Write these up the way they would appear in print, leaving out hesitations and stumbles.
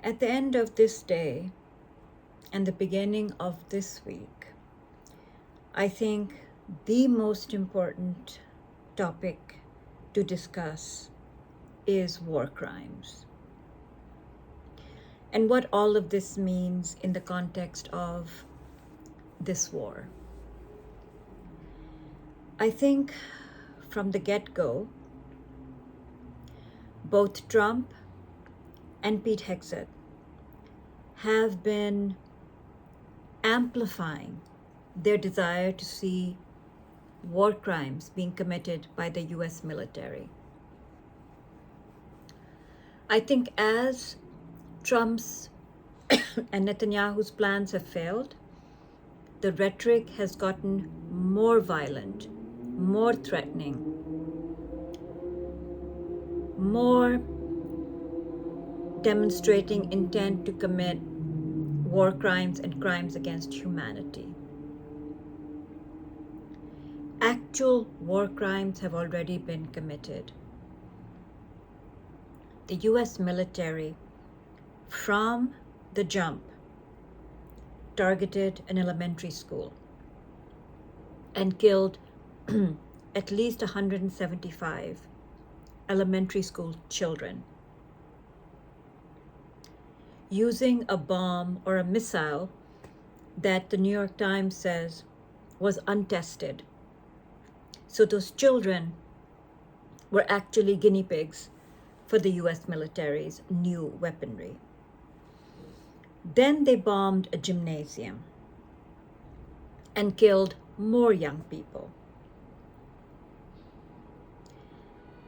At the end of this day and the beginning of this week, I think the most important topic to discuss is war crimes and what all of this means in the context of this war. I think from the get-go, both Trump and Pete Hegseth have been amplifying their desire to see war crimes being committed by the US military. I think as Trump's and Netanyahu's plans have failed, the rhetoric has gotten more violent, more threatening, more demonstrating intent to commit war crimes and crimes against humanity. Actual war crimes have already been committed. The US military, from the jump, targeted an elementary school and killed at least 175 elementary school children using a bomb or a missile that the New York Times says was untested. So those children were actually guinea pigs for the US military's new weaponry. Then they bombed a gymnasium and killed more young people.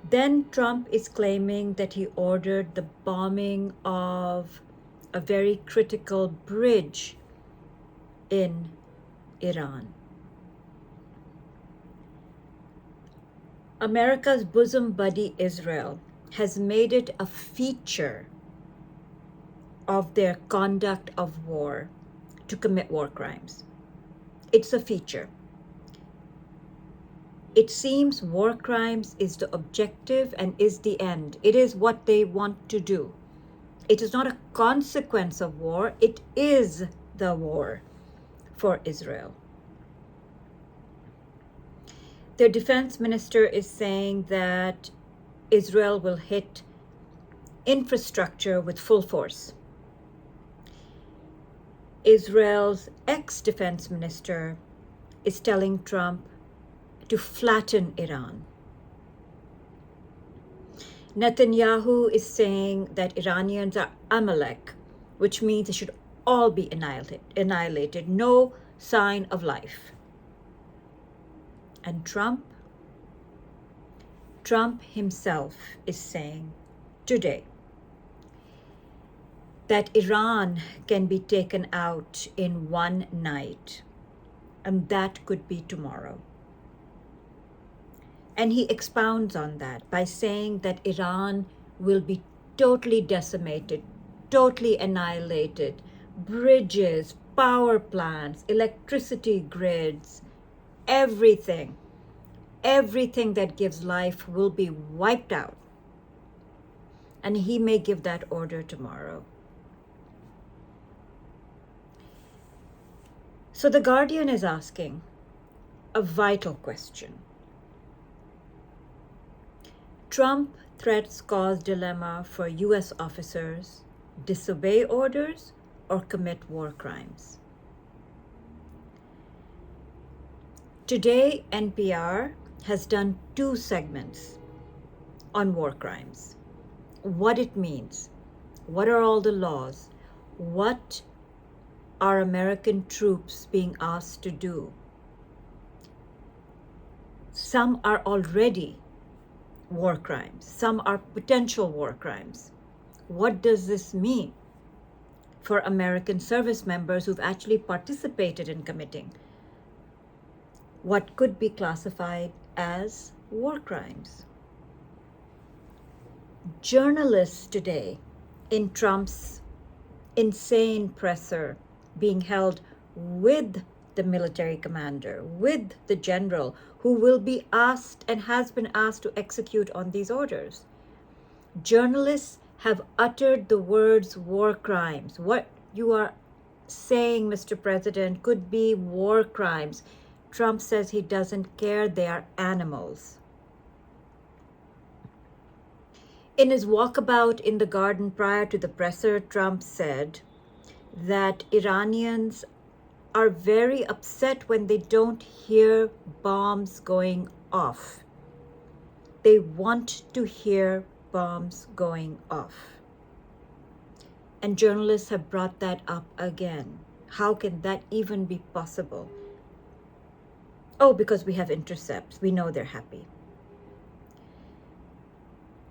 Then Trump is claiming that he ordered the bombing of a very critical bridge in Iran. America's bosom buddy Israel has made it a feature of their conduct of war to commit war crimes. It's a feature. It seems war crimes is the objective and is the end. It is what they want to do. It is not a consequence of war. It is the war for Israel. Their defense minister is saying that Israel will hit infrastructure with full force. Israel's ex-defense minister is telling Trump to flatten Iran. Netanyahu is saying that Iranians are Amalek, which means they should all be annihilated, no sign of life. And Trump himself is saying today that Iran can be taken out in one night, and that could be tomorrow. And he expounds on that by saying that Iran will be totally decimated, totally annihilated. Bridges, power plants, electricity grids, everything that gives life will be wiped out. And he may give that order tomorrow. So The Guardian is asking a vital question. Trump threats cause dilemma for US officers, disobey orders or commit war crimes. Today, NPR has done 2 segments on war crimes. What it means, what are all the laws, what are American troops being asked to do. Some are already war crimes. Some are potential war crimes. What does this mean for American service members who've actually participated in committing what could be classified as war crimes? Journalists today in Trump's insane presser being held with the military commander, with the general who will be asked and has been asked to execute on these orders. Journalists have uttered the words war crimes. What you are saying, Mr. President, could be war crimes. Trump says he doesn't care, they are animals. In his walkabout in the garden prior to the presser, Trump said that Iranians are very upset when they don't hear bombs going off. They want to hear bombs going off. And journalists have brought that up again. How can that even be possible? Oh, because we have intercepts. We know they're happy.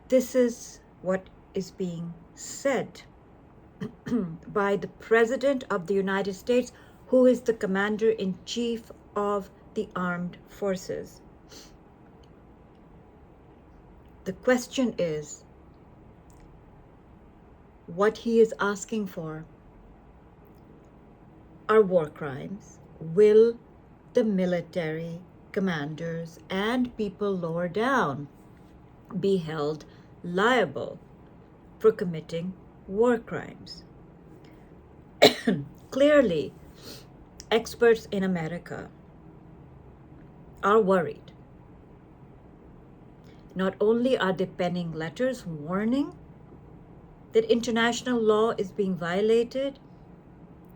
This is what is being said by the President of the United States, who is the Commander-in-Chief of the Armed Forces. The question is, what he is asking for are war crimes. Will the military commanders and people lower down be held liable for committing war crimes? Clearly, experts in America are worried. Not only are they penning letters warning that international law is being violated,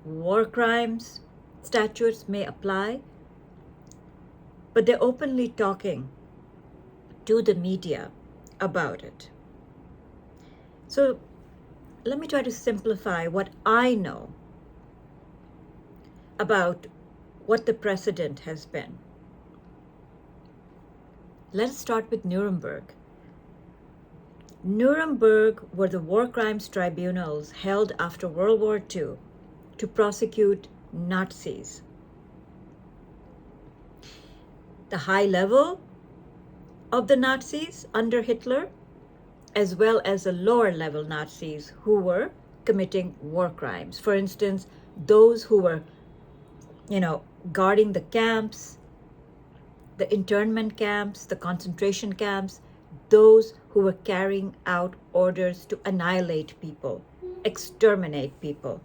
war crimes statutes may apply, but they're openly talking to the media about it. So let me try to simplify what I know about what the precedent has been. Let's start with Nuremberg. Nuremberg were the war crimes tribunals held after World War II to prosecute Nazis. The high level of the Nazis under Hitler, as well as the lower level Nazis who were committing war crimes. For instance, those who were, guarding the camps, the internment camps, the concentration camps, those who were carrying out orders to annihilate people, exterminate people.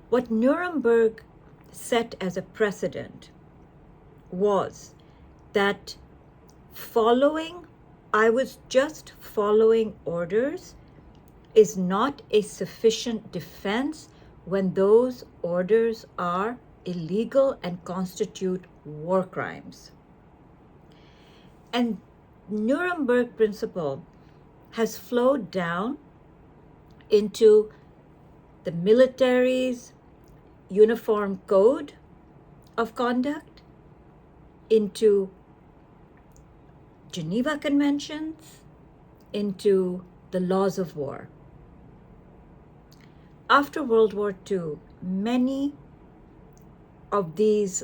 What Nuremberg set as a precedent was that I was just following orders is not a sufficient defense when those orders are illegal and constitute war crimes. And Nuremberg principle has flowed down into the military's uniform code of conduct, into Geneva Conventions, into the laws of war. After World War II, many of these,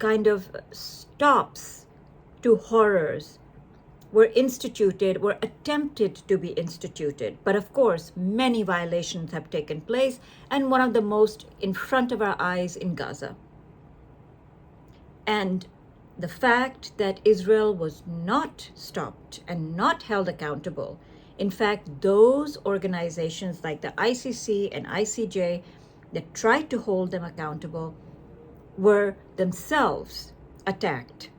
kind of stops to horrors were attempted to be instituted. But of course, many violations have taken place, and one of the most in front of our eyes in Gaza. And the fact that Israel was not stopped and not held accountable, in fact, those organizations like the ICC and ICJ that tried to hold them accountable were themselves attacked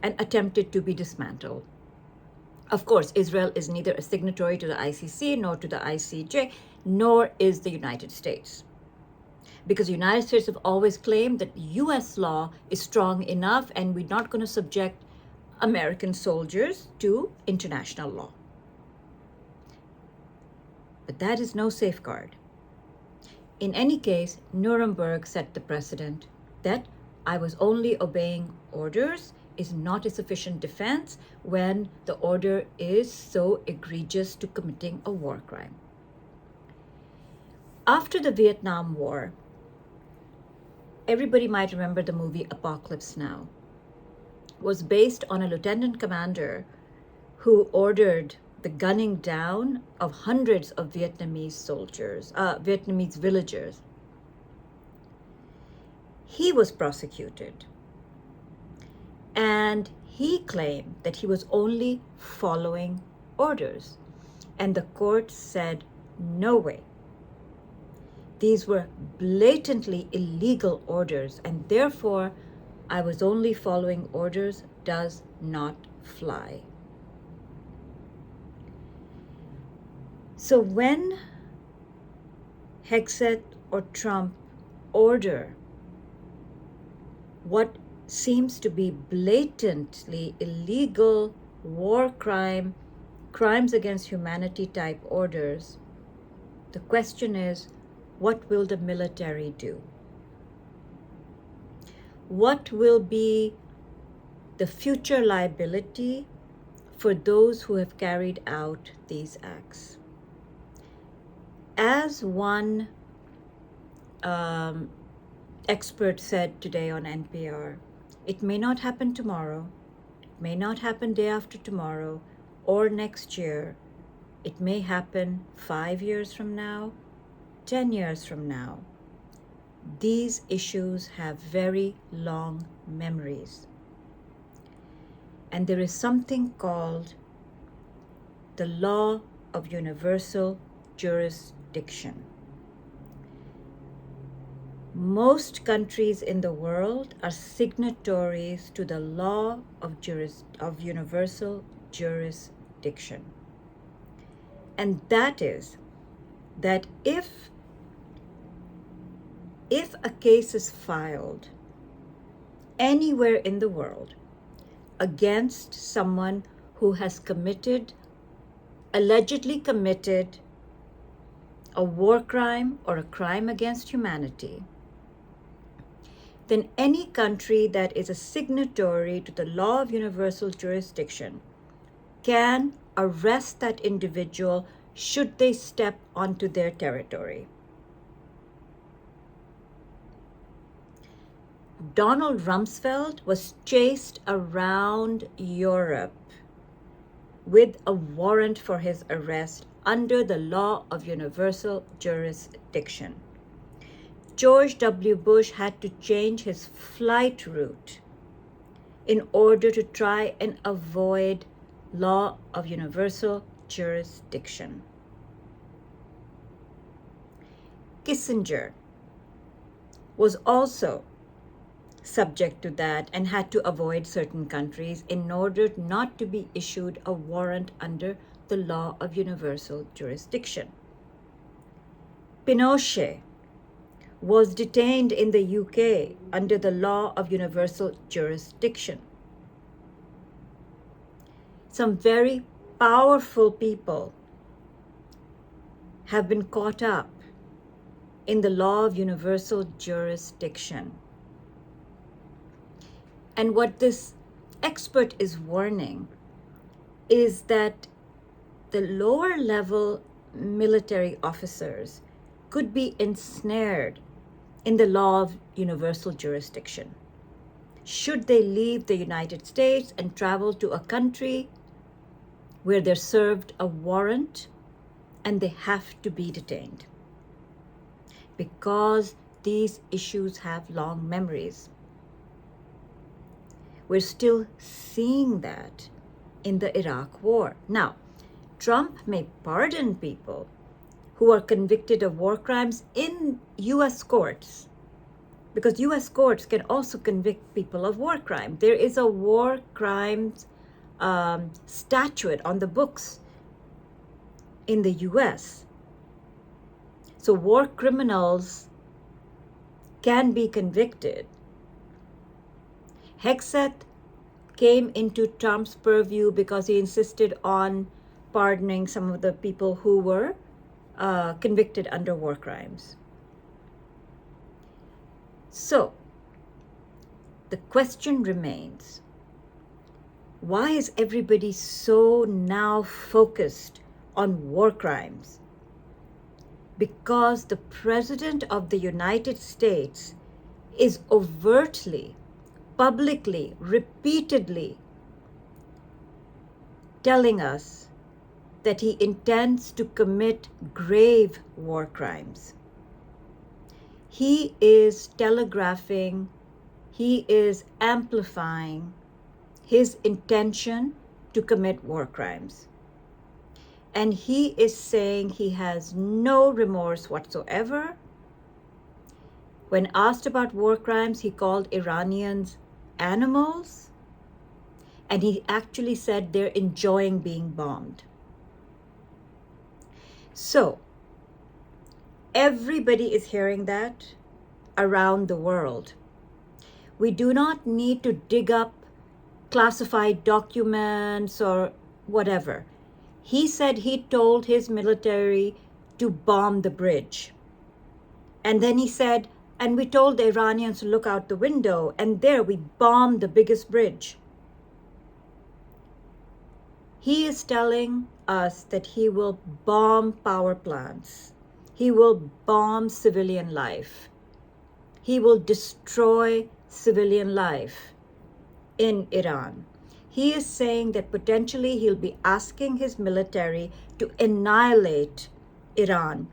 and attempted to be dismantled. Of course, Israel is neither a signatory to the ICC nor to the ICJ, nor is the United States. Because the United States have always claimed that US law is strong enough and we're not going to subject American soldiers to international law. But that is no safeguard. In any case, Nuremberg set the precedent that I was only obeying orders is not a sufficient defense when the order is so egregious to committing a war crime. After the Vietnam War, everybody might remember the movie Apocalypse Now, was based on a lieutenant commander who ordered the gunning down of hundreds of Vietnamese villagers. He was prosecuted, and He claimed that he was only following orders, and the court said, no way. These were blatantly illegal orders, and therefore I was only following orders does not fly. So when Hegseth or Trump order what seems to be blatantly illegal war crime, crimes against humanity type orders, the question is, what will the military do? What will be the future liability for those who have carried out these acts? As one expert said today on NPR, it may not happen tomorrow, it may not happen day after tomorrow, or next year. It may happen 5 years from now, 10 years from now. These issues have very long memories. And there is something called the law of universal jurisdiction. Most countries in the world are signatories to the law of universal jurisdiction. And that is that if a case is filed anywhere in the world against someone who has allegedly committed a war crime or a crime against humanity, then any country that is a signatory to the law of universal jurisdiction can arrest that individual should they step onto their territory. Donald Rumsfeld was chased around Europe with a warrant for his arrest under the law of universal jurisdiction. George W. Bush had to change his flight route in order to try and avoid law of universal jurisdiction. Kissinger was also subject to that and had to avoid certain countries in order not to be issued a warrant under the law of universal jurisdiction. Pinochet was detained in the UK under the law of universal jurisdiction. Some very powerful people have been caught up in the law of universal jurisdiction. And what this expert is warning is that the lower level military officers could be ensnared in the law of universal jurisdiction should they leave the United States and travel to a country where they're served a warrant and they have to be detained, because these issues have long memories. We're still seeing that in the Iraq War. Now, Trump may pardon people who are convicted of war crimes in U.S. courts, because U.S. courts can also convict people of war crime. There is a war crimes statute on the books in the U.S. So war criminals can be convicted. Hegseth came into Trump's purview because he insisted on pardoning some of the people who were convicted under war crimes. So, the question remains, why is everybody so now focused on war crimes? Because the President of the United States is overtly, publicly, repeatedly telling us that he intends to commit grave war crimes. He is telegraphing, he is amplifying his intention to commit war crimes. And he is saying he has no remorse whatsoever. When asked about war crimes, he called Iranians animals. And he actually said they're enjoying being bombed. So, everybody is hearing that around the world. We do not need to dig up classified documents or whatever. He said he told his military to bomb the bridge. And then he said, and we told the Iranians to look out the window, and there we bombed the biggest bridge. He is telling us that he will bomb power plants. He will bomb civilian life. He will destroy civilian life in Iran. He is saying that potentially he'll be asking his military to annihilate Iran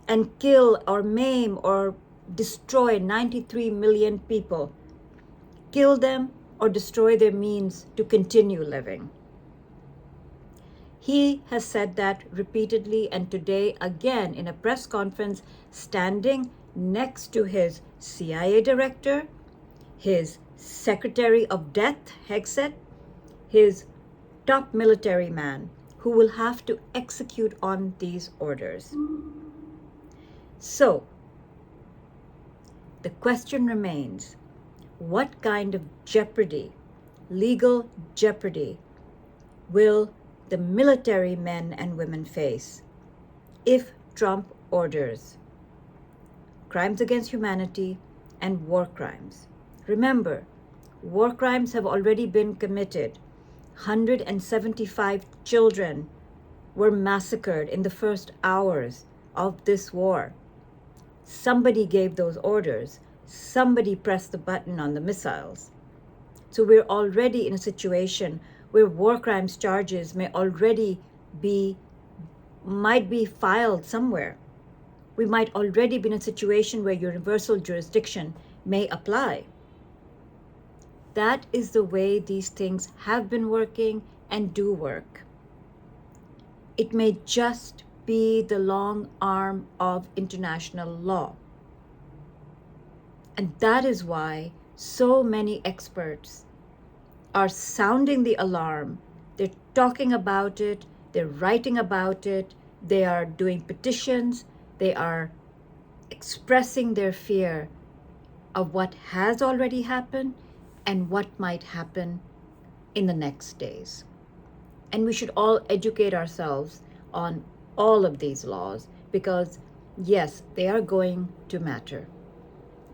and kill or maim or destroy 93 million people. Kill them or destroy their means to continue living. He has said that repeatedly, and today again in a press conference, standing next to his CIA director, his Secretary of Death, Hegseth, his top military man, who will have to execute on these orders. So, the question remains, what kind of jeopardy, legal jeopardy, will the military men and women face if Trump orders crimes against humanity and war crimes? Remember, war crimes have already been committed. 175 children were massacred in the first hours of this war. Somebody gave those orders. Somebody pressed the button on the missiles. So we're already in a situation where war crimes charges might be filed somewhere. We might already be in a situation where universal jurisdiction may apply. That is the way these things have been working and do work. It may just be the long arm of international law. And that is why so many experts are sounding the alarm. They're talking about it, they're writing about it, they are doing petitions, they are expressing their fear of what has already happened and what might happen in the next days. And we should all educate ourselves on all of these laws because, yes, they are going to matter.